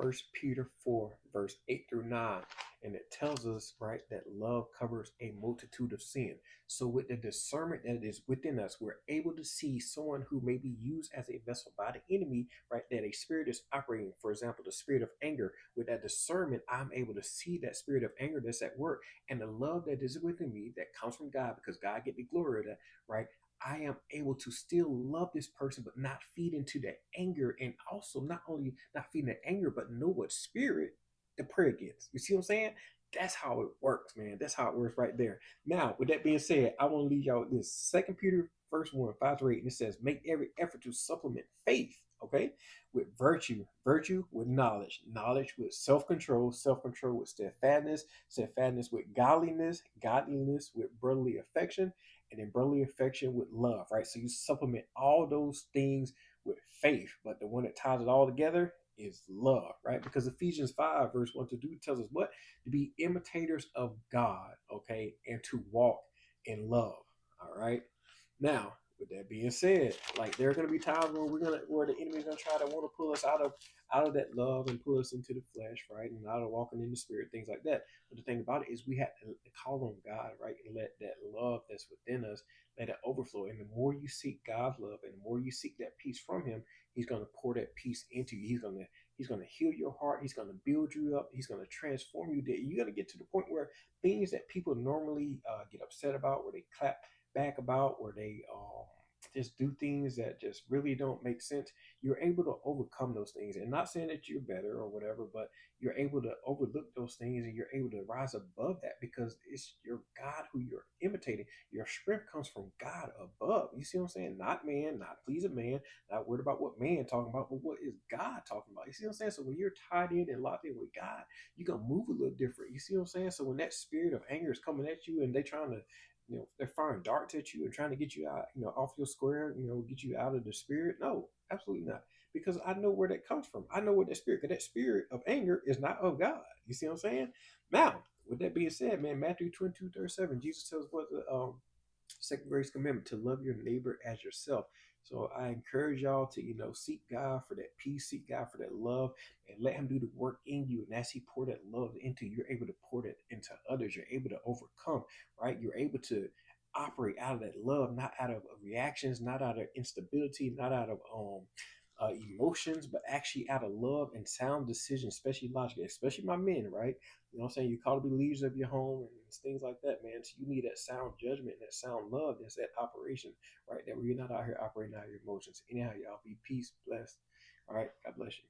First Peter 4, verse 8 through 9. And it tells us, right, that love covers a multitude of sin. So with the discernment that is within us, we're able to see someone who may be used as a vessel by the enemy, right? That a spirit is operating. For example, the spirit of anger. With that discernment, I'm able to see that spirit of anger that's at work, and the love that is within me that comes from God, because God get the glory of that, right? I am able to still love this person, but not feed into that anger, and also not only not feeding that anger, but know what spirit the prayer gets. You see what I'm saying? That's how it works, man. That's how it works right there. Now, with that being said, I want to leave y'all with this. Second Peter first 1, 5 to 8, and it says, make every effort to supplement faith, okay, with virtue, virtue with knowledge, knowledge with self-control, self-control with steadfastness, steadfastness with godliness, godliness with brotherly affection, and then brotherly affection with love, right? So you supplement all those things with faith, but the one that ties it all together is love, right? Because Ephesians 5, verse 1 to 2 tells us what? To be imitators of God, okay, and to walk in love. All right. Now, with that being said, like there are gonna be times where the enemy's gonna try to want to pull us out of that love and pull us into the flesh, right? And out of walking in the spirit, things like that. But the thing about it is we have to call on God, right? And let that love that's within us, let it overflow. And the more you seek God's love and the more you seek that peace from him, he's gonna pour that peace into you. He's gonna heal your heart, he's gonna build you up, he's gonna transform you. That you're gonna get to the point where things that people normally get upset about, where they clap back about, where they just do things that just really don't make sense, you're able to overcome those things. And not saying that you're better or whatever, but you're able to overlook those things and you're able to rise above that because it's your God who you're imitating. Your strength comes from God above. You see what I'm saying? Not man, not pleasing man, not worried about what man talking about, but what is God talking about. You see what I'm saying? So when you're tied in and locked in with God, you're gonna move a little different. You see what I'm saying? So when that spirit of anger is coming at you and they trying to, they're firing darts at you and trying to get you out, off your square, get you out of the spirit. No, absolutely not. Because I know where that comes from. I know where that spirit, because that spirit of anger is not of God. You see what I'm saying? Now, with that being said, man, Matthew 22:37, Jesus tells what the second greatest commandment, to love your neighbor as yourself. So I encourage y'all to, seek God for that peace, seek God for that love, and let him do the work in you. And as he pour that love into you, you're able to pour that into others. You're able to overcome, right? You're able to operate out of that love, not out of reactions, not out of instability, not out of emotions, but actually out of love and sound decisions, especially logically, especially my men, right? You know what I'm saying? You call to be leaders of your home and things like that, man. So you need that sound judgment, that sound love, that's that operation, right? That where you're not out here operating out of your emotions. Anyhow, y'all be peace, blessed. All right. God bless you.